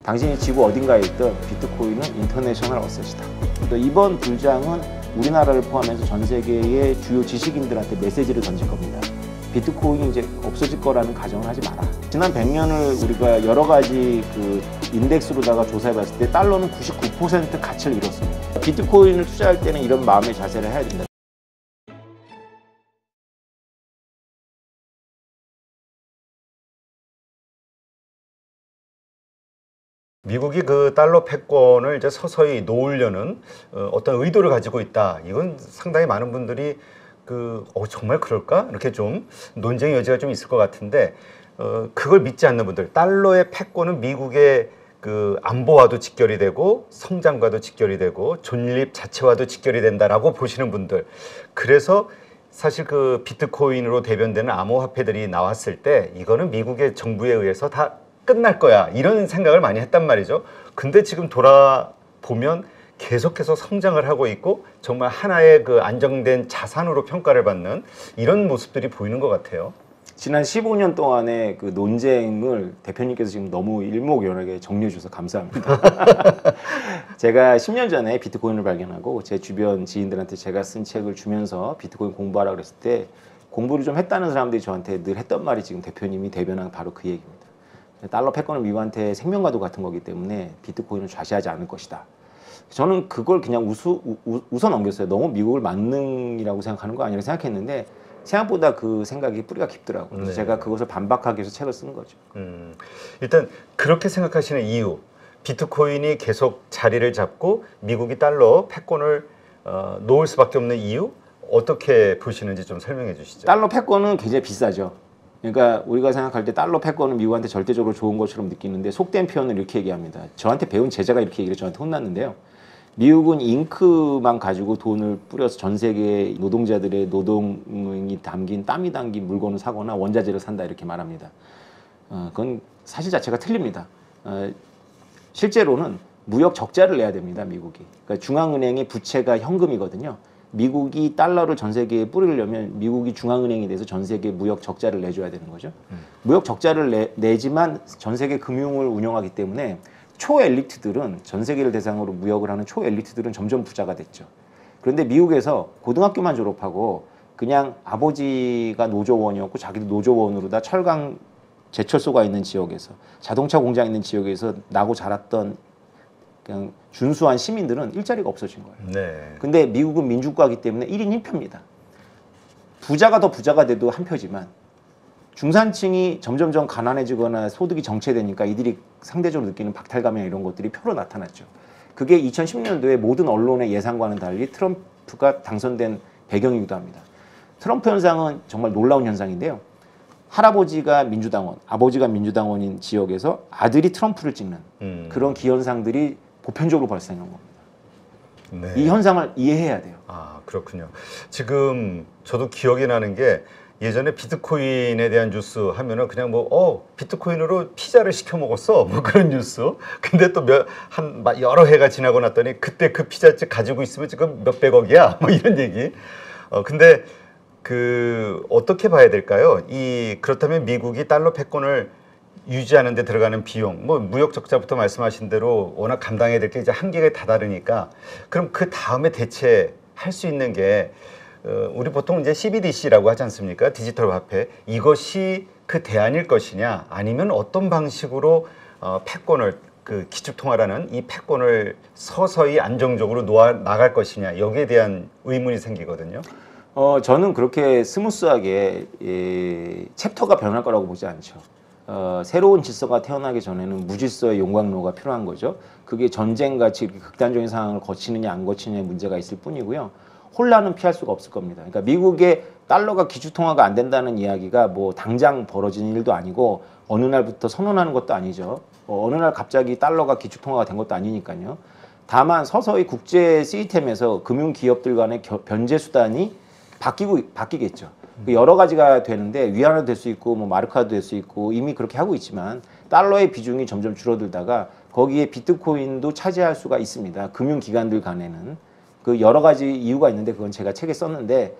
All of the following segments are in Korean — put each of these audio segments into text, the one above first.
당신이 지구 어딘가에 있던 비트코인은 인터내셔널 어셋이다. 이번 불장은 우리나라를 포함해서 전 세계의 주요 지식인들한테 메시지를 던질 겁니다. 비트코인이 이제 없어질 거라는 가정을 하지 마라. 지난 100년을 우리가 여러 가지 그 인덱스로다가 조사해봤을 때 달러는 99% 가치를 잃었습니다. 비트코인을 투자할 때는 이런 마음의 자세를 해야 된다. 미국이 그 달러 패권을 이제 서서히 놓으려는 어떤 의도를 가지고 있다. 이건 상당히 많은 분들이 정말 그럴까? 이렇게 좀 논쟁의 여지가 좀 있을 것 같은데 그걸 믿지 않는 분들, 달러의 패권은 미국의 그 안보와도 직결이 되고 성장과도 직결이 되고 존립 자체와도 직결이 된다라고 보시는 분들, 그래서 사실 그 비트코인으로 대변되는 암호화폐들이 나왔을 때 이거는 미국의 정부에 의해서 다 끝날 거야, 이런 생각을 많이 했단 말이죠. 근데 지금 돌아보면 계속해서 성장을 하고 있고 정말 하나의 그 안정된 자산으로 평가를 받는 이런 모습들이 보이는 것 같아요. 지난 15년 동안의 그 논쟁을 대표님께서 지금 너무 일목요연하게 정리해 주셔서 감사합니다. 제가 10년 전에 비트코인을 발견하고 제 주변 지인들한테 제가 쓴 책을 주면서 비트코인 공부하라 그랬을 때 공부를 좀 했다는 사람들이 저한테 늘 했던 말이 지금 대표님이 대변한 바로 그 얘기입니다. 달러 패권은 미국한테 생명과도 같은 거기 때문에 비트코인을 좌시하지 않을 것이다. 저는 그걸 그냥 웃어 넘겼어요. 너무 미국을 만능이라고 생각하는 거 아니라고 생각했는데 생각보다 그 생각이 뿌리가 깊더라고요. 그래서 제가 그것을 반박하기 위해서 책을 쓴 거죠. 일단 그렇게 생각하시는 이유, 비트코인이 계속 자리를 잡고 미국이 달러 패권을 놓을 수밖에 없는 이유, 어떻게 보시는지 좀 설명해 주시죠. 달러 패권은 굉장히 비싸죠. 그러니까 우리가 생각할 때 달러 패권은 미국한테 절대적으로 좋은 것처럼 느끼는데 속된 표현을 이렇게 얘기합니다. 저한테 배운 제자가 이렇게 얘기를 저한테 혼났는데요. 미국은 잉크만 가지고 돈을 뿌려서 전 세계 노동자들의 노동이 담긴 땀이 담긴 물건을 사거나 원자재를 산다 이렇게 말합니다. 그건 사실 자체가 틀립니다. 실제로는 무역 적자를 내야 됩니다, 미국이. 그러니까 중앙은행의 부채가 현금이거든요. 미국이 달러를 전 세계에 뿌리려면 미국이 중앙은행이 돼서 전 세계에 무역 적자를 내줘야 되는 거죠. 무역 적자를 내지만 전 세계 금융을 운영하기 때문에 초엘리트들은, 전 세계를 대상으로 무역을 하는 초엘리트들은 점점 부자가 됐죠. 그런데 미국에서 고등학교만 졸업하고 그냥 아버지가 노조원이었고 자기도 노조원으로다 철강 제철소가 있는 지역에서, 자동차 공장 있는 지역에서 나고 자랐던 그냥 준수한 시민들은 일자리가 없어진 거예요. 네. 근데 미국은 민주국가이기 때문에 1인 1표입니다. 부자가 더 부자가 돼도 한 표지만 중산층이 점점점 가난해지거나 소득이 정체되니까 이들이 상대적으로 느끼는 박탈감이나 이런 것들이 표로 나타났죠. 그게 2010년도에 모든 언론의 예상과는 달리 트럼프가 당선된 배경이기도 합니다. 트럼프 현상은 정말 놀라운 현상인데요. 할아버지가 민주당원, 아버지가 민주당원인 지역에서 아들이 트럼프를 찍는 그런 기현상들이 보편적으로 발생한 겁니다. 네. 이 현상을 이해해야 돼요. 아, 그렇군요. 지금 저도 기억이 나는 게 예전에 비트코인에 대한 뉴스 하면은 그냥 비트코인으로 피자를 시켜 먹었어, 뭐 그런 뉴스. 근데 또 여러 해가 지나고 났더니 그때 그 피자집 가지고 있으면 지금 몇백억이야, 뭐 이런 얘기. 근데 어떻게 봐야 될까요? 그렇다면 미국이 달러 패권을 유지하는 데 들어가는 비용, 무역 적자부터 말씀하신 대로 워낙 감당해야 될 게 이제 한계가 다다르니까, 그럼 그 다음에 대체할 수 있는 게 우리 보통 이제 CBDC라고 하지 않습니까? 디지털 화폐. 이것이 그 대안일 것이냐, 아니면 어떤 방식으로 패권을, 기축통화라는 이 패권을 서서히 안정적으로 놓아 나갈 것이냐, 여기에 대한 의문이 생기거든요. 저는 그렇게 스무스하게 챕터가 변할 거라고 보지 않죠. 새로운 질서가 태어나기 전에는 무질서의 용광로가 필요한 거죠. 그게 전쟁같이 극단적인 상황을 거치느냐 안 거치느냐의 문제가 있을 뿐이고요. 혼란은 피할 수가 없을 겁니다. 그러니까 미국의 달러가 기축통화가 안 된다는 이야기가 뭐 당장 벌어지는 일도 아니고 어느 날부터 선언하는 것도 아니죠. 어느 날 갑자기 달러가 기축통화가 된 것도 아니니까요. 다만 서서히 국제 시스템에서 금융기업들 간의 변제 수단이 바뀌겠죠. 여러 가지가 되는데 위안화도 될 수 있고 마르카도 될 수 있고 이미 그렇게 하고 있지만 달러의 비중이 점점 줄어들다가 거기에 비트코인도 차지할 수가 있습니다. 금융기관들 간에는 그 여러 가지 이유가 있는데 그건 제가 책에 썼는데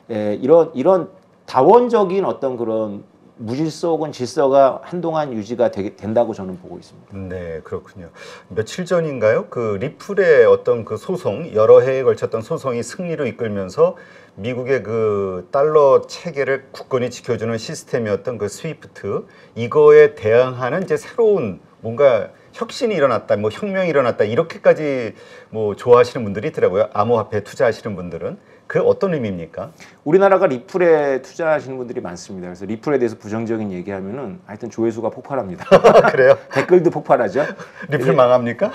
이런 다원적인 어떤 그런 무질서 혹은 질서가 한동안 유지가 된다고 저는 보고 있습니다. 네, 그렇군요. 며칠 전인가요? 그 리플의 어떤 그 소송, 여러 해에 걸쳤던 소송이 승리로 이끌면서 미국의 그 달러 체계를 굳건히 지켜주는 시스템이었던 그 스위프트, 이거에 대항하는 이제 새로운 뭔가 혁신이 일어났다, 뭐 혁명이 일어났다, 이렇게까지 뭐 좋아하시는 분들이 있더라고요. 암호화폐에 투자하시는 분들은. 그 어떤 의미입니까? 우리나라가 리플에 투자하시는 분들이 많습니다. 그래서 리플에 대해서 부정적인 얘기하면은 하여튼 조회수가 폭발합니다. 그래요? 댓글도 폭발하죠. 리플 망합니까?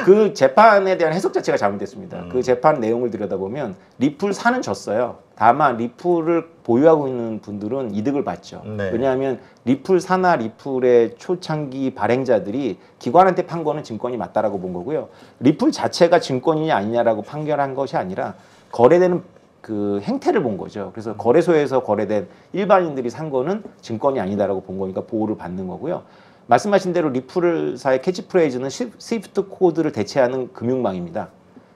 그 재판에 대한 해석 자체가 잘못됐습니다. 그 재판 내용을 들여다보면 리플 사는 졌어요. 다만 리플을 보유하고 있는 분들은 이득을 봤죠. 네. 왜냐하면 리플 사나 리플의 초창기 발행자들이 기관한테 판 거는 증권이 맞다라고 본 거고요. 리플 자체가 증권이냐 아니냐라고 판결한 것이 아니라 거래되는 그 행태를 본 거죠. 그래서 거래소에서 거래된 일반인들이 산 거는 증권이 아니다라고 본 거니까 보호를 받는 거고요. 말씀하신 대로 리플사의 캐치프레이즈는 스위프트 코드를 대체하는 금융망입니다.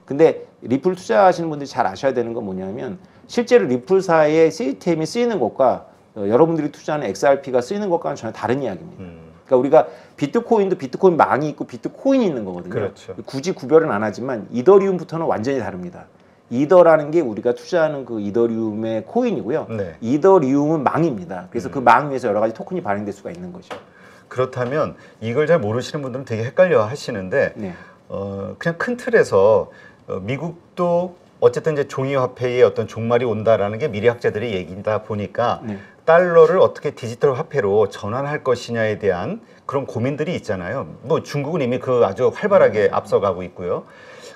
근데 리플 투자하시는 분들이 잘 아셔야 되는 건 뭐냐면 실제로 리플사의 시스템이 쓰이는 것과 여러분들이 투자하는 XRP가 쓰이는 것과는 전혀 다른 이야기입니다. 그러니까 우리가 비트코인도 비트코인 망이 있고 비트코인이 있는 거거든요. 그렇죠. 굳이 구별은 안 하지만 이더리움부터는 완전히 다릅니다. 이더라는 게 우리가 투자하는 그 이더리움의 코인이고요. 네. 이더리움은 망입니다. 그래서 그 망 위에서 여러 가지 토큰이 발행될 수가 있는 거죠. 그렇다면 이걸 잘 모르시는 분들은 되게 헷갈려 하시는데 네. 그냥 큰 틀에서 미국도 어쨌든 이제 종이 화폐의 어떤 종말이 온다라는 게 미래학자들의 얘기다 보니까 네. 달러를 어떻게 디지털 화폐로 전환할 것이냐에 대한 그런 고민들이 있잖아요. 뭐 중국은 이미 그 아주 활발하게 앞서가고 있고요.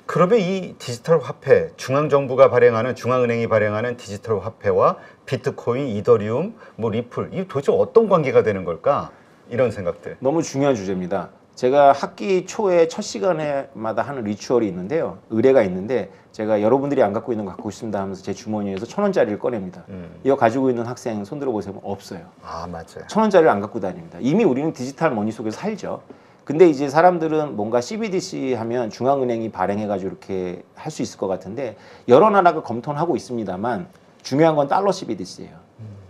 그러면 이 디지털 화폐, 중앙정부가 발행하는, 중앙은행이 발행하는 디지털 화폐와 비트코인, 이더리움, 뭐 리플, 이 도대체 어떤 관계가 되는 걸까? 이런 생각들. 너무 중요한 주제입니다. 제가 학기 초에 첫 시간에마다 하는 리추얼이 있는데요. 의뢰가 있는데 제가 여러분들이 안 갖고 있는 거 갖고 싶습니다 하면서 제 주머니에서 1,000원짜리를 꺼냅니다. 이거 가지고 있는 학생 손들어 보세요. 없어요. 아, 맞아요. 1,000원짜리를 안 갖고 다닙니다. 이미 우리는 디지털 머니 속에서 살죠. 근데 이제 사람들은 뭔가 CBDC 하면 중앙은행이 발행해가지고 이렇게 할 수 있을 것 같은데 여러 나라가 검토는 하고 있습니다만 중요한 건 달러 CBDC예요.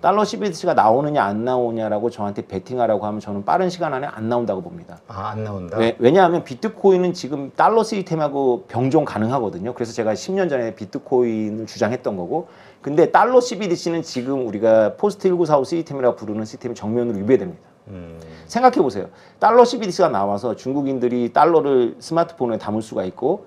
달러 CBDC가 나오느냐 안 나오냐라고 저한테 베팅하라고 하면 저는 빠른 시간 안에 안 나온다고 봅니다. 아, 안 나온다? 왜냐하면 비트코인은 지금 달러 시스템하고 병종 가능하거든요. 그래서 제가 10년 전에 비트코인을 주장했던 거고 근데 달러 CBDC는 지금 우리가 포스트 1945 시스템이라고 부르는 시스템이 정면으로 위배됩니다. 생각해 보세요. 달러 CBDC가 나와서 중국인들이 달러를 스마트폰에 담을 수가 있고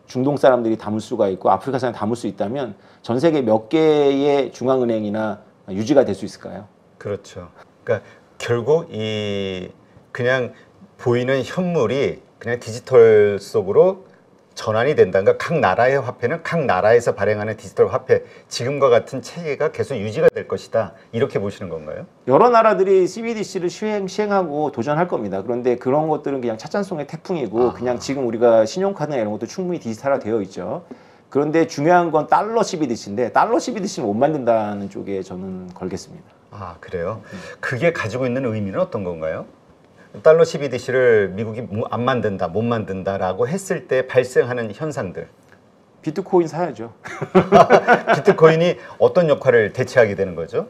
중동 사람들이 담을 수가 있고 아프리카 사람이 담을 수 있다면 전 세계 몇 개의 중앙은행이나 유지가 될 수 있을까요? 그렇죠. 그러니까 결국 이 그냥 보이는 현물이 그냥 디지털 속으로 전환이 된다. 그러니까 각 나라의 화폐는 각 나라에서 발행하는 디지털 화폐, 지금과 같은 체계가 계속 유지가 될 것이다. 이렇게 보시는 건가요? 여러 나라들이 CBDC를 시행하고 도전할 겁니다. 그런데 그런 것들은 그냥 찻잔송의 태풍이고 그냥 지금 우리가 신용카드나 이런 것도 충분히 디지털화 되어 있죠. 그런데 중요한 건 달러 CBDC인데 달러 CBDC는 못 만든다는 쪽에 저는 걸겠습니다. 아, 그래요? 그게 가지고 있는 의미는 어떤 건가요? 달러 CBDC를 미국이 안 만든다, 못 만든다라고 했을 때 발생하는 현상들. 비트코인 사야죠. 비트코인이 어떤 역할을 대체하게 되는 거죠?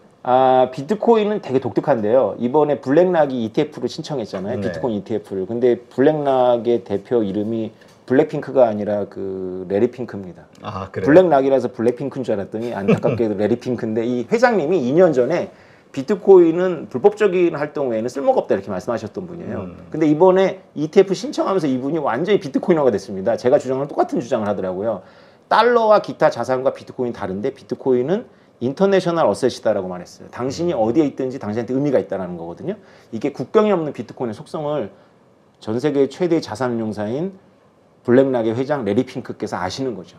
비트코인은 되게 독특한데요. 이번에 블랙락이 ETF를 신청했잖아요. 네. 비트코인 ETF를. 근데 블랙락의 대표 이름이 블랙핑크가 아니라 그 레리핑크입니다. 아, 그래요? 블랙락이라서 블랙핑크인 줄 알았더니 안타깝게도 레리핑크인데 이 회장님이 2년 전에 비트코인은 불법적인 활동 외에는 쓸모가 없다 이렇게 말씀하셨던 분이에요. 근데 이번에 ETF 신청하면서 이분이 완전히 비트코이너가 됐습니다. 제가 주장하는 똑같은 주장을 하더라고요. 달러와 기타 자산과 비트코인 다른데 비트코인은 인터내셔널 어셋이다라고 말했어요. 당신이 어디에 있든지 당신한테 의미가 있다는 거거든요. 이게 국경이 없는 비트코인의 속성을 전 세계 최대의 자산운용사인 블랙락의 회장 레리 핑크께서 아시는 거죠.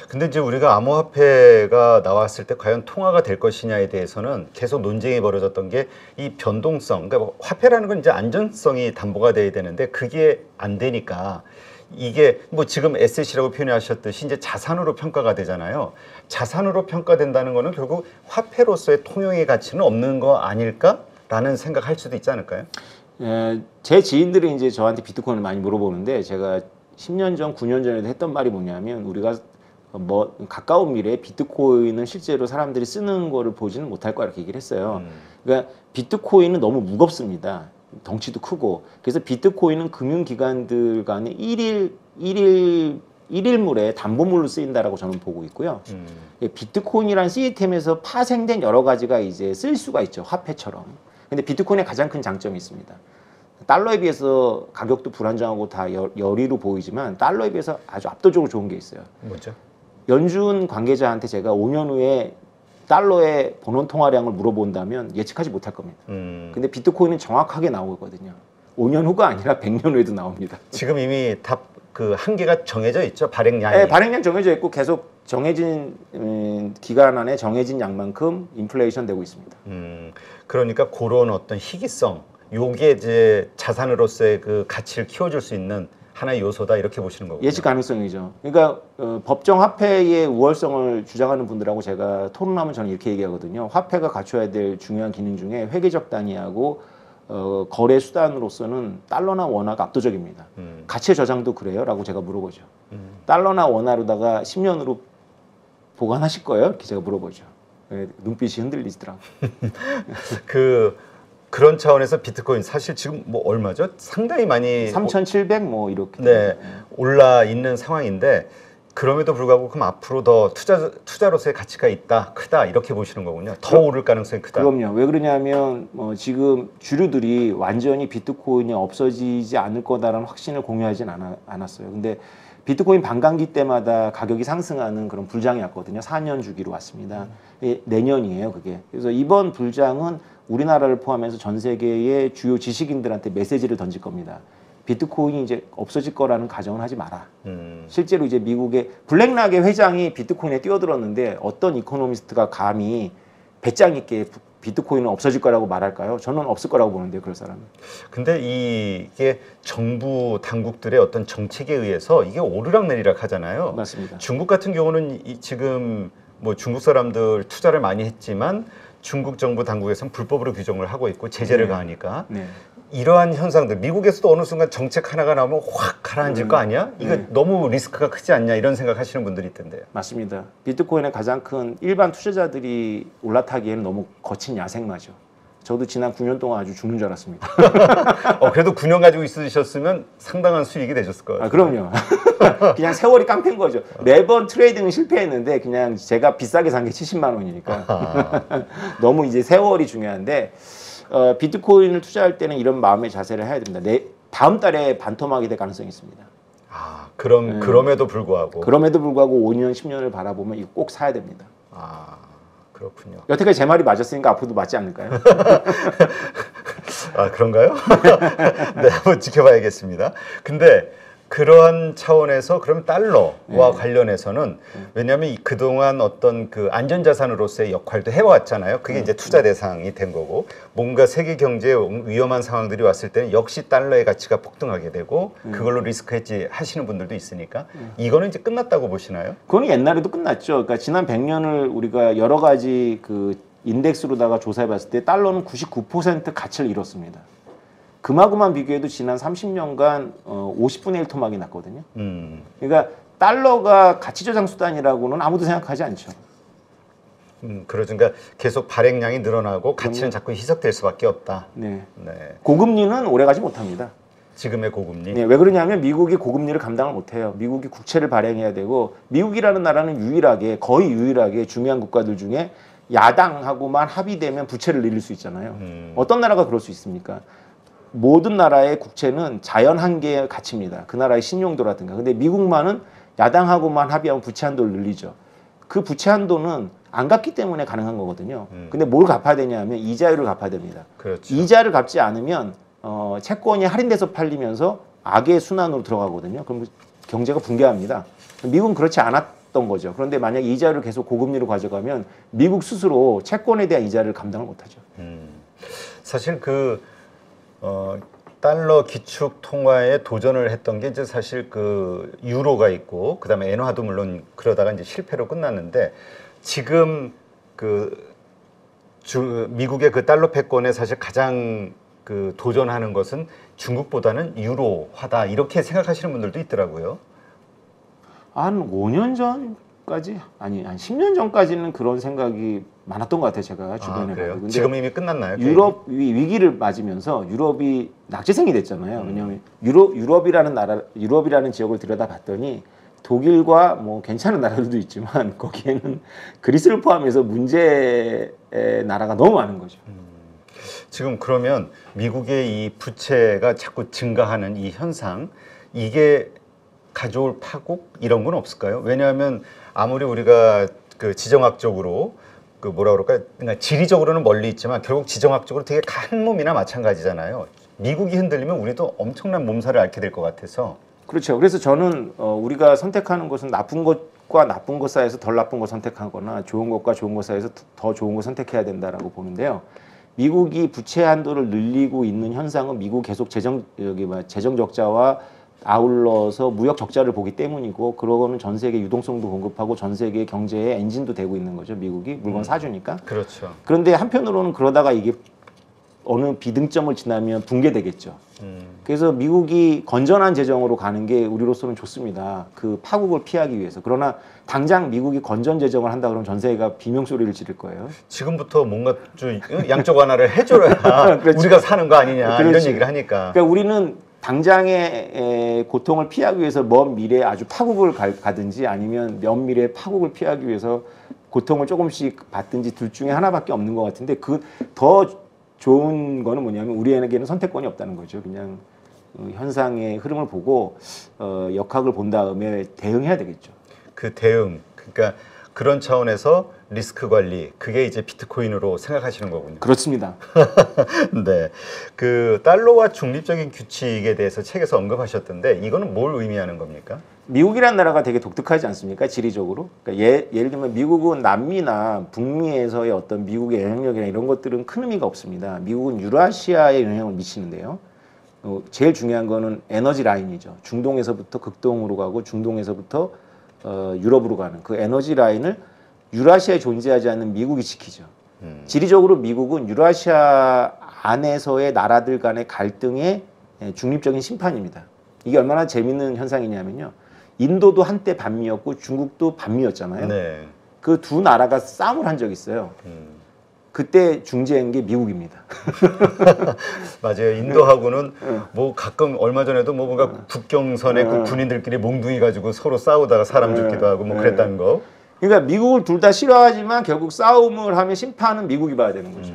근데 이제 우리가 암호화폐가 나왔을 때 과연 통화가 될 것이냐에 대해서는 계속 논쟁이 벌어졌던 게 이 변동성, 그러니까 뭐 화폐라는 건 이제 안전성이 담보가 돼야 되는데 그게 안 되니까 이게 뭐 지금 에셋이라고 표현하셨듯이 이제 자산으로 평가가 되잖아요. 자산으로 평가된다는 거는 결국 화폐로서의 통용의 가치는 없는 거 아닐까라는 생각할 수도 있지 않을까요? 제 지인들이 이제 저한테 비트코인을 많이 물어보는데 제가 10년 전, 9년 전에도 했던 말이 뭐냐면 우리가 뭐 가까운 미래에 비트코인은 실제로 사람들이 쓰는 거를 보지는 못할 거라 이렇게 얘기를 했어요. 그러니까 비트코인은 너무 무겁습니다. 덩치도 크고. 그래서 비트코인은 금융기관들 간에 일일물에 담보물로 쓰인다라고 저는 보고 있고요. 비트코인이라는 시스템에서 파생된 여러 가지가 이제 쓸 수가 있죠. 화폐처럼. 근데 비트코인의 가장 큰 장점이 있습니다. 달러에 비해서 가격도 불안정하고 다 여리로 보이지만 달러에 비해서 아주 압도적으로 좋은 게 있어요. 뭐죠? 연준 관계자한테 제가 5년 후에 달러의 본원 통화량을 물어본다면 예측하지 못할 겁니다. 근데 비트코인은 정확하게 나오거든요. 5년 후가 아니라 100년 후에도 나옵니다. 지금 이미 다 그 한계가 정해져 있죠. 발행량이. 네, 발행량 정해져 있고 계속 정해진 기간 안에 정해진 양만큼 인플레이션 되고 있습니다. 그러니까 그런 어떤 희귀성, 요게 이제 자산으로서의 그 가치를 키워줄 수 있는 하나의 요소다 이렇게 보시는 거군요. 예측 가능성이죠. 그러니까 법정 화폐의 우월성을 주장하는 분들하고 제가 토론하면 저는 이렇게 얘기하거든요. 화폐가 갖춰야 될 중요한 기능 중에 회계적 단위하고 거래 수단으로서는 달러나 원화가 압도적입니다. 가치의 저장도 그래요? 라고 제가 물어보죠. 달러나 원화로다가 10년으로 보관하실 거예요? 이렇게 제가 물어보죠. 눈빛이 흔들리시더라고요. 그런 차원에서 비트코인 사실 지금 뭐 얼마죠? 상당히 많이 3,700 뭐 이렇게 네, 올라 있는 상황인데 그럼에도 불구하고 그럼 앞으로 더 투자로서의 가치가 있다, 크다 이렇게 보시는 거군요. 더 오를 가능성이 크다. 그럼요. 왜 그러냐면 지금 주류들이 완전히 비트코인이 없어지지 않을 거다라는 확신을 공유하진 않았어요. 근데 비트코인 반감기 때마다 가격이 상승하는 그런 불장이 왔거든요. 4년 주기로 왔습니다. 내년이에요, 그게. 그래서 이번 불장은 우리나라를 포함해서 전 세계의 주요 지식인들한테 메시지를 던질 겁니다. 비트코인이 이제 없어질 거라는 가정을 하지 마라. 실제로 이제 미국의 블랙락의 회장이 비트코인에 뛰어들었는데 어떤 이코노미스트가 감히 배짱 있게 비트코인은 없어질 거라고 말할까요? 저는 없을 거라고 보는데요, 그럴 사람은. 근데 이게 정부 당국들의 어떤 정책에 의해서 이게 오르락내리락 하잖아요. 맞습니다. 중국 같은 경우는 지금 뭐 중국 사람들 투자를 많이 했지만 중국 정부 당국에서는 불법으로 규정을 하고 있고 제재를 가하니까 네. 이러한 현상들 미국에서도 어느 순간 정책 하나가 나오면 확 가라앉을 거 아니야? 이거 너무 리스크가 크지 않냐 이런 생각하시는 분들이 있던데요. 맞습니다. 비트코인의 가장 큰 일반 투자자들이 올라타기에는 너무 거친 야생마죠. 저도 지난 9년 동안 아주 죽는 줄 알았습니다. 그래도 9년 가지고 있으셨으면 상당한 수익이 되셨을 거예요. 그럼요. 그냥 세월이 깡패인 거죠. 매번 트레이딩은 실패했는데 그냥 제가 비싸게 산 게 70만 원이니까. 너무 이제 세월이 중요한데 비트코인을 투자할 때는 이런 마음의 자세를 해야 됩니다. 다음 달에 반토막이 될 가능성이 있습니다. 그럼에도 불구하고. 그럼에도 불구하고 5년, 10년을 바라보면 이거 꼭 사야 됩니다. 그렇군요. 여태까지 제 말이 맞았으니까 앞으로도 맞지 않을까요? 그런가요? 네, 한번 지켜봐야겠습니다. 근데 그러한 차원에서 그럼 달러와 관련해서는 왜냐하면 그동안 어떤 그 안전자산으로서의 역할도 해왔잖아요. 그게 이제 투자 대상이 된 거고 뭔가 세계 경제에 위험한 상황들이 왔을 때는 역시 달러의 가치가 폭등하게 되고 그걸로 리스크 해지 하시는 분들도 있으니까 이거는 이제 끝났다고 보시나요? 그건 옛날에도 끝났죠. 그러니까 지난 100년을 우리가 여러 가지 그 인덱스로다가 조사해봤을 때 달러는 99% 가치를 잃었습니다. 그마구만 비교해도 지난 30년간 50분의 1 토막이 났거든요. 그러니까 달러가 가치저장 수단이라고는 아무도 생각하지 않죠. 그러죠. 그러니까 계속 발행량이 늘어나고 가치는 자꾸 희석될 수밖에 없다. 네. 고금리는 오래가지 못합니다. 지금의 고금리. 네, 왜 그러냐면 미국이 고금리를 감당을 못해요. 미국이 국채를 발행해야 되고 미국이라는 나라는 거의 유일하게 중요한 국가들 중에 야당하고만 합의되면 부채를 늘릴 수 있잖아요. 어떤 나라가 그럴 수 있습니까? 모든 나라의 국채는 자연 한계의 가치입니다. 그 나라의 신용도라든가. 근데 미국만은 야당하고만 합의하면 부채 한도를 늘리죠. 그 부채 한도는 안 갚기 때문에 가능한 거거든요. 근데 뭘 갚아야 되냐면 이자율을 갚아야 됩니다. 그렇죠. 이자를 갚지 않으면 채권이 할인돼서 팔리면서 악의 순환으로 들어가거든요. 그럼 경제가 붕괴합니다. 미국은 그렇지 않았던 거죠. 그런데 만약 이자를 계속 고금리로 가져가면 미국 스스로 채권에 대한 이자를 감당을 못하죠. 사실 달러 기축 통화에 도전을 했던 게 이제 사실 그 유로가 있고 그다음에 엔화도 물론 그러다가 이제 실패로 끝났는데 지금 미국의 그 달러 패권에 사실 가장 그 도전하는 것은 중국보다는 유로화다 이렇게 생각하시는 분들도 있더라고요. 한 5년 전 전까지 아니 한 10년 전까지는 그런 생각이 많았던 것 같아요. 제가 주변에 그래요? 봐도. 근데 지금 이미 끝났나요? 유럽 위기를 맞으면서 유럽이 낙제생이 됐잖아요. 왜냐하면 유럽이라는 지역을 들여다봤더니 독일과 뭐 괜찮은 나라들도 있지만 거기에는 그리스를 포함해서 문제의 나라가 너무 많은 거죠. 지금 그러면 미국의 이 부채가 자꾸 증가하는 이 현상, 이게 가져올 파국 이런 건 없을까요? 왜냐하면 아무리 우리가 그 지정학적으로 그 뭐라 그럴까요? 그러니까 지리적으로는 멀리 있지만 결국 지정학적으로 되게 한 몸이나 마찬가지잖아요. 미국이 흔들리면 우리도 엄청난 몸살을 앓게 될 것 같아서. 그렇죠. 그래서 저는 우리가 선택하는 것은 나쁜 것과 나쁜 것 사이에서 덜 나쁜 것 선택하거나 좋은 것과 좋은 것 사이에서 더 좋은 것 선택해야 된다라고 보는데요. 미국이 부채 한도를 늘리고 있는 현상은 미국 계속 재정 적자와 아울러서 무역 적자를 보기 때문이고, 그러고는 전 세계 유동성도 공급하고 전 세계 경제의 엔진도 되고 있는 거죠. 미국이 물건 사주니까. 그렇죠. 그런데 한편으로는 그러다가 이게 어느 비등점을 지나면 붕괴되겠죠. 그래서 미국이 건전한 재정으로 가는 게 우리로서는 좋습니다. 그 파국을 피하기 위해서. 그러나 당장 미국이 건전 재정을 한다 그러면 전 세계가 비명소리를 지를 거예요. 지금부터 뭔가 좀 양쪽 하나를 해줘야 그렇죠. 우리가 사는 거 아니냐 이런 그렇지. 얘기를 하니까. 그러니까 우리는 당장의 고통을 피하기 위해서 먼 미래에 아주 파국을 가든지 아니면 먼 미래에 파국을 피하기 위해서 고통을 조금씩 받든지 둘 중에 하나밖에 없는 것 같은데, 그 더 좋은 거는 뭐냐면 우리에게는 선택권이 없다는 거죠. 그냥 현상의 흐름을 보고 역학을 본 다음에 대응해야 되겠죠. 그 대응, 그러니까 그런 차원에서 리스크 관리, 그게 이제 비트코인으로 생각하시는 거군요. 그렇습니다. 네, 그 달러와 중립적인 규칙에 대해서 책에서 언급하셨던데 이거는 뭘 의미하는 겁니까? 미국이라는 나라가 되게 독특하지 않습니까? 지리적으로. 그러니까 예를 들면 미국은 남미나 북미에서의 어떤 미국의 영향력이나 이런 것들은 큰 의미가 없습니다. 미국은 유라시아에 영향을 미치는데요. 제일 중요한 거는 에너지 라인이죠. 중동에서부터 극동으로 가고 중동에서부터 유럽으로 가는 그 에너지 라인을 유라시아에 존재하지 않는 미국이 지키죠. 지리적으로 미국은 유라시아 안에서의 나라들 간의 갈등의 중립적인 심판입니다. 이게 얼마나 재밌는 현상이냐면요. 인도도 한때 반미였고 중국도 반미였잖아요. 네. 그 두 나라가 싸움을 한 적이 있어요. 그때 중재한 게 미국입니다. 맞아요. 인도하고는 뭐 가끔 얼마 전에도 뭐 뭔가 국경선에 그 군인들끼리 몽둥이 가지고 서로 싸우다가 사람 죽기도 하고 뭐 그랬다는 거. 그러니까 미국을 둘 다 싫어하지만 결국 싸움을 하면 심판은 미국이 봐야 되는 거죠.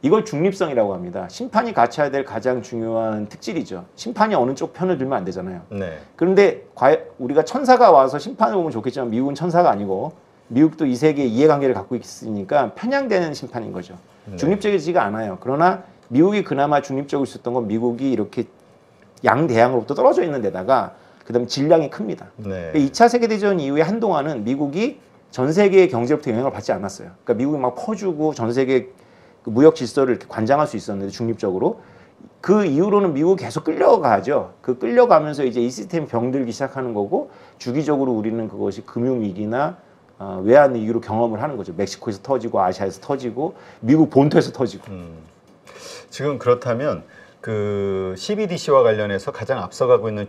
이걸 중립성이라고 합니다. 심판이 갖춰야 될 가장 중요한 특질이죠. 심판이 어느 쪽 편을 들면 안 되잖아요. 네. 그런데 우리가 천사가 와서 심판을 보면 좋겠지만 미국은 천사가 아니고 미국도 이 세계의 이해관계를 갖고 있으니까 편향되는 심판인 거죠. 네. 중립적이지가 않아요. 그러나 미국이 그나마 중립적으로 있었던 건 미국이 이렇게 양대양으로부터 떨어져 있는 데다가 그다음에 질량이 큽니다. 네. 2차 세계대전 이후에 한동안은 미국이 전 세계의 경제로부터 영향을 받지 않았어요. 그러니까 미국이 막 퍼주고 전 세계 그 무역 질서를 이렇게 관장할 수 있었는데 중립적으로. 그 이후로는 미국이 계속 끌려가죠. 그 끌려가면서 이제 이 시스템이 병들기 시작하는 거고, 주기적으로 우리는 그것이 금융위기나 외환 위기로 경험을 하는 거죠. 멕시코에서 터지고 아시아에서 터지고 미국 본토에서 터지고. 지금 그렇다면 그 CBDC와 관련해서 가장 앞서가고 있는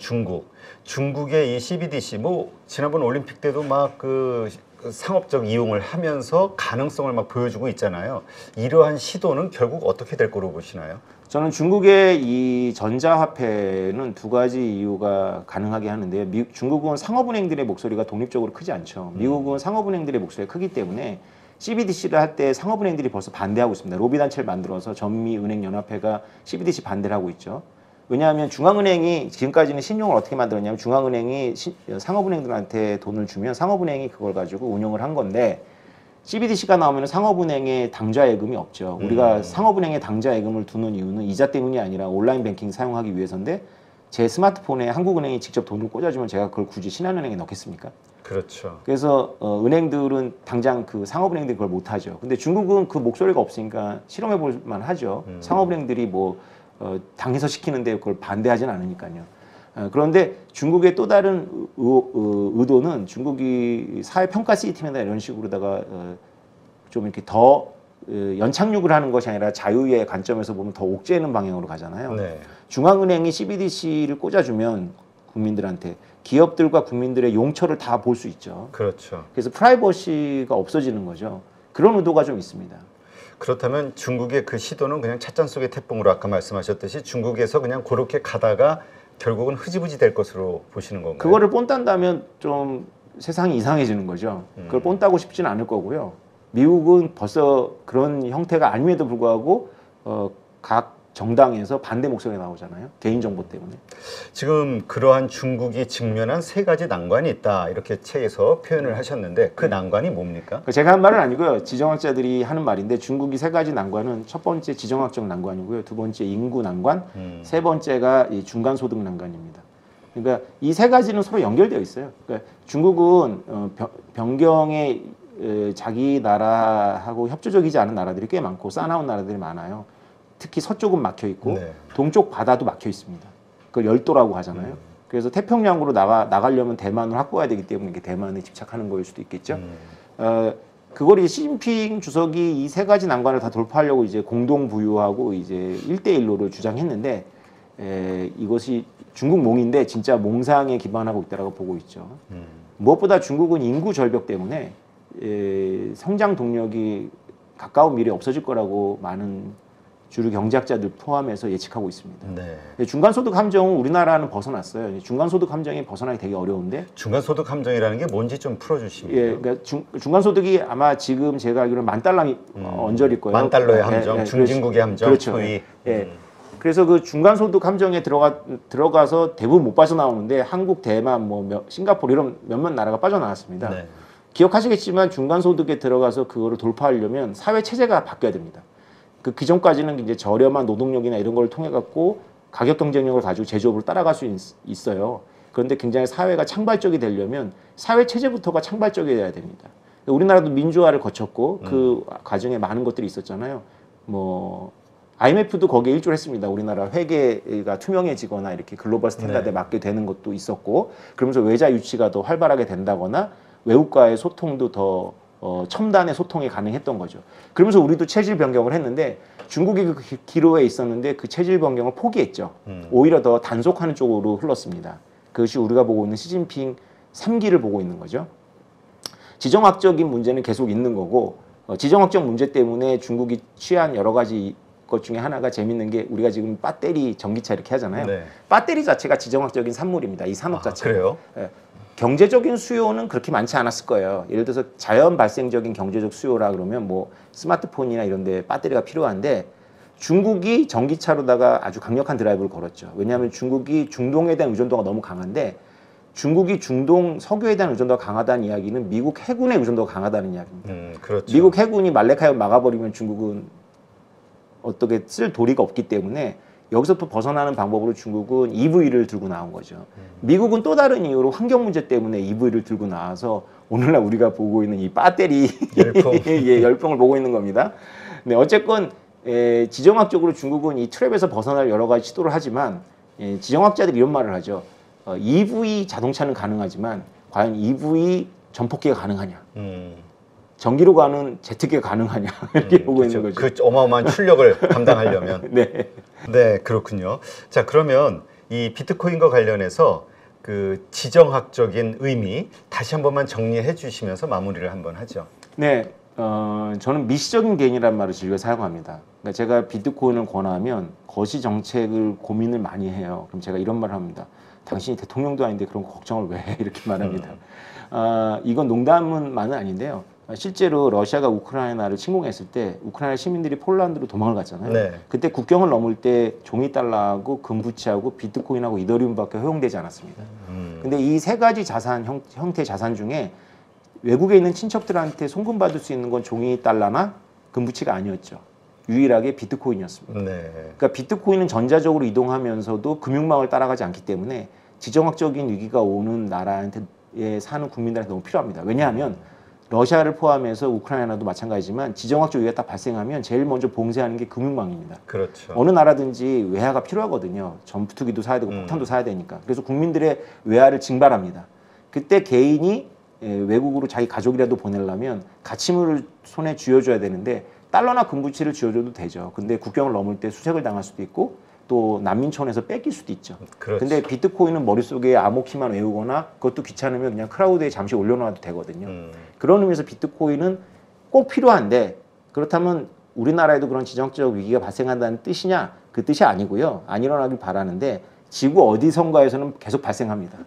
중국의 이 CBDC 뭐 지난번 올림픽 때도 막 그 상업적 이용을 하면서 가능성을 막 보여주고 있잖아요. 이러한 시도는 결국 어떻게 될 거로 보시나요? 저는 중국의 이 전자화폐는 두 가지 이유가 가능하게 하는데요. 중국은 상업은행들의 목소리가 독립적으로 크지 않죠. 미국은 상업은행들의 목소리가 크기 때문에 CBDC를 할 때 상업은행들이 벌써 반대하고 있습니다. 로비단체를 만들어서 전미은행연합회가 CBDC 반대를 하고 있죠. 왜냐하면 중앙은행이 지금까지는 신용을 어떻게 만들었냐면 상업은행이 상업은행들한테 돈을 주면 상업은행이 그걸 가지고 운영을 한 건데, CBDC가 나오면 상업은행에 당좌예금이 없죠. 우리가 상업은행에 당좌예금을 두는 이유는 이자 때문이 아니라 온라인 뱅킹 사용하기 위해서인데, 제 스마트폰에 한국은행이 직접 돈을 꽂아주면 제가 그걸 굳이 신한은행에 넣겠습니까? 그렇죠. 그래서 은행들은 당장 그 상업은행들이 그걸 못하죠. 근데 중국은 그 목소리가 없으니까 실험해 볼 만하죠. 상업은행들이 뭐 당에서 시키는데 그걸 반대하지는 않으니까요. 그런데 중국의 또 다른 의도는 중국이 사회평가 시스템이나 이런 식으로다가 좀 이렇게 더 연착륙을 하는 것이 아니라 자유의 관점에서 보면 더 옥죄는 방향으로 가잖아요. 네. 중앙은행이 CBDC를 꽂아주면 국민들한테 기업들과 국민들의 용처를 다 볼 수 있죠. 그렇죠. 그래서 프라이버시가 없어지는 거죠. 그런 의도가 좀 있습니다. 그렇다면 중국의 그 시도는 그냥 찻잔 속의 태풍으로 아까 말씀하셨듯이 중국에서 그냥 그렇게 가다가 결국은 흐지부지 될 것으로 보시는 건가요? 그거를 본딴다면 좀 세상이 이상해지는 거죠. 그걸 본따고 싶지는 않을 거고요. 미국은 벌써 그런 형태가 아님에도 불구하고 각 정당에서 반대 목소리가 나오잖아요. 개인정보 때문에. 지금 그러한 중국이 직면한 세 가지 난관이 있다 이렇게 책에서 표현을 하셨는데 그 난관이 뭡니까? 제가 한 말은 아니고요. 지정학자들이 하는 말인데 중국이 세 가지 난관은 첫 번째 지정학적 난관이고요. 두 번째 인구 난관, 세 번째가 이 중간소득 난관입니다. 그러니까 이 세 가지는 서로 연결되어 있어요. 그러니까 중국은 변경에 자기 나라하고 협조적이지 않은 나라들이 꽤 많고 싸나운 나라들이 많아요. 특히 서쪽은 막혀 있고 네. 동쪽 동쪽 바다도 막혀 있습니다. 그걸 열도라고 하잖아요. 그래서 태평양으로 나가려면 대만을 확보해야 되기 때문에 이게 대만에 집착하는 거일 수도 있겠죠. 그걸 이제 시진핑 주석이 이 세 가지 난관을 다 돌파하려고 이제 공동 부유하고 이제 1대1로를 주장했는데 이것이 중국 몽인데 진짜 몽상에 기반하고 있다라고 보고 있죠. 무엇보다 중국은 인구 절벽 때문에 성장 동력이 가까운 미래에 없어질 거라고 많은 주류 경제학자들 포함해서 예측하고 있습니다. 네. 중간소득 함정은 우리나라는 벗어났어요. 중간소득 함정이 벗어나기 되게 어려운데. 중간소득 함정이라는 게 뭔지 좀 풀어주시면. 예, 그러니까 중간소득이 아마 지금 제가 알기로는 $10,000 언저리일 거예요. $10,000의 함정, 중진국의 함정, 그렇죠. 소위. 예. 그래서 그 중간소득 함정에 들어가서 대부분 못 빠져나오는데 한국, 대만, 싱가포르 이런 몇몇 나라가 빠져나왔습니다. 네. 기억하시겠지만 중간소득에 들어가서 그거를 돌파하려면 사회 체제가 바뀌어야 됩니다. 그 기존까지는 이제 저렴한 노동력이나 이런 걸 통해 갖고 가격 경쟁력을 가지고 제조업을 따라갈 수 있어요. 그런데 굉장히 사회가 창발적이 되려면 사회 체제부터가 창발적이어야 됩니다. 우리나라도 민주화를 거쳤고 그 과정에 많은 것들이 있었잖아요. IMF도 거기에 일조를 했습니다. 우리나라 회계가 투명해지거나 이렇게 글로벌 스탠다드에 맞게 되는 것도 있었고, 그러면서 외자 유치가 더 활발하게 된다거나 외국과의 소통도 더 첨단의 소통이 가능했던 거죠. 그러면서 우리도 체질 변경을 했는데 중국이 그 기로에 있었는데 그 체질 변경을 포기했죠. 오히려 더 단속하는 쪽으로 흘렀습니다. 그것이 우리가 보고 있는 시진핑 3기를 보고 있는 거죠. 지정학적인 문제는 계속 있는 거고 지정학적 문제 때문에 중국이 취한 여러 가지 것 중에 하나가 재밌는 게 우리가 지금 배터리 전기차 이렇게 하잖아요. 네. 배터리 자체가 지정학적인 산물입니다. 이 산업 자체가. 그래요? 예. 경제적인 수요는 그렇게 많지 않았을 거예요. 예를 들어서 자연 발생적인 경제적 수요라 그러면 스마트폰이나 이런 데 배터리가 필요한데 중국이 전기차로다가 아주 강력한 드라이브를 걸었죠. 왜냐하면 중국이 중동에 대한 의존도가 너무 강한데 중국이 중동 석유에 대한 의존도가 강하다는 이야기는 미국 해군의 의존도가 강하다는 이야기입니다. 그렇죠. 미국 해군이 말레카협 막아버리면 중국은 어떻게 쓸 도리가 없기 때문에 여기서부터 벗어나는 방법으로 중국은 EV를 들고 나온 거죠. 미국은 또 다른 이유로 환경 문제 때문에 EV를 들고 나와서 오늘날 우리가 보고 있는 이 배터리 열풍을 보고 있는 겁니다. 네, 어쨌건 지정학적으로 중국은 이 트랩에서 벗어날 여러 가지 시도를 하지만 지정학자들이 이런 말을 하죠. EV 자동차는 가능하지만 과연 EV 전폭기가 가능하냐? 전기로 가는 제트기가 가능하냐? 이렇게 보고 있는 거죠. 그 어마어마한 출력을 감당하려면. 네. 네, 그렇군요. 자, 그러면 이 비트코인과 관련해서 그 지정학적인 의미 다시 한 번만 정리해 주시면서 마무리를 한번 하죠. 네, 저는 미시적인 개인이라는 말을 즐겨 사용합니다. 그러니까 제가 비트코인을 권하면 거시 정책을 고민을 많이 해요. 그럼 제가 이런 말을 합니다. 당신이 대통령도 아닌데 그런 거 걱정을 왜 해? 이렇게 말합니다. 이건 농담만은 아닌데요. 실제로 러시아가 우크라이나를 침공했을 때 우크라이나 시민들이 폴란드로 도망을 갔잖아요. 네. 그때 국경을 넘을 때 종이 달러하고 금부치하고 비트코인하고 이더리움밖에 허용되지 않았습니다. 근데 이 세 가지 자산 형태 자산 중에 외국에 있는 친척들한테 송금받을 수 있는 건 종이 달러나 금부치가 아니었죠. 유일하게 비트코인이었습니다. 네. 그러니까 비트코인은 전자적으로 이동하면서도 금융망을 따라가지 않기 때문에 지정학적인 위기가 오는 나라한테 사는 국민들한테 너무 필요합니다. 왜냐하면 러시아를 포함해서 우크라이나도 마찬가지지만 지정학적 위기가 딱 발생하면 제일 먼저 봉쇄하는 게 금융망입니다. 그렇죠. 어느 나라든지 외화가 필요하거든요. 전투기도 사야 되고 폭탄도 사야 되니까. 그래서 국민들의 외화를 징발합니다. 그때 개인이 외국으로 자기 가족이라도 보내려면 가치물을 손에 쥐어줘야 되는데 달러나 금부치를 쥐어줘도 되죠. 근데 국경을 넘을 때 수색을 당할 수도 있고 또 난민촌에서 뺏길 수도 있죠. 그렇죠. 근데 비트코인은 머릿속에 암호키만 외우거나 그것도 귀찮으면 그냥 클라우드에 잠시 올려놔도 되거든요. 그런 의미에서 비트코인은 꼭 필요한데 그렇다면 우리나라에도 그런 지정적 위기가 발생한다는 뜻이냐? 그 뜻이 아니고요. 안 일어나길 바라는데 지구 어디선가에서는 계속 발생합니다.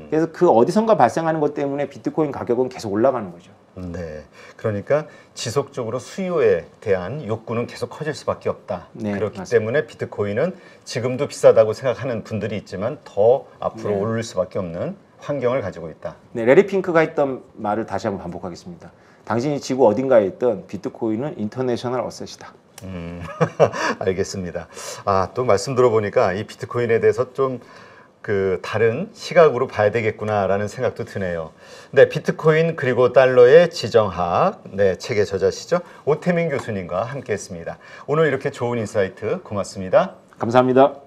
그래서 그 어디선가 발생하는 것 때문에 비트코인 가격은 계속 올라가는 거죠. 네, 그러니까 지속적으로 수요에 대한 욕구는 계속 커질 수밖에 없다. 네, 그렇기 맞습니다. 때문에 비트코인은 지금도 비싸다고 생각하는 분들이 있지만 더 앞으로 네. 오를 수밖에 없는 환경을 가지고 있다. 네, 레리 핑크가 했던 말을 다시 한번 반복하겠습니다. 당신이 지구 어딘가에 있던 비트코인은 인터내셔널 어셋이다. 알겠습니다. 아, 또 말씀 들어보니까 이 비트코인에 대해서 좀 그 다른 시각으로 봐야 되겠구나라는 생각도 드네요. 네, 비트코인 그리고 달러의 지정학, 네, 책의 저자시죠. 오태민 교수님과 함께했습니다. 오늘 이렇게 좋은 인사이트 고맙습니다. 감사합니다.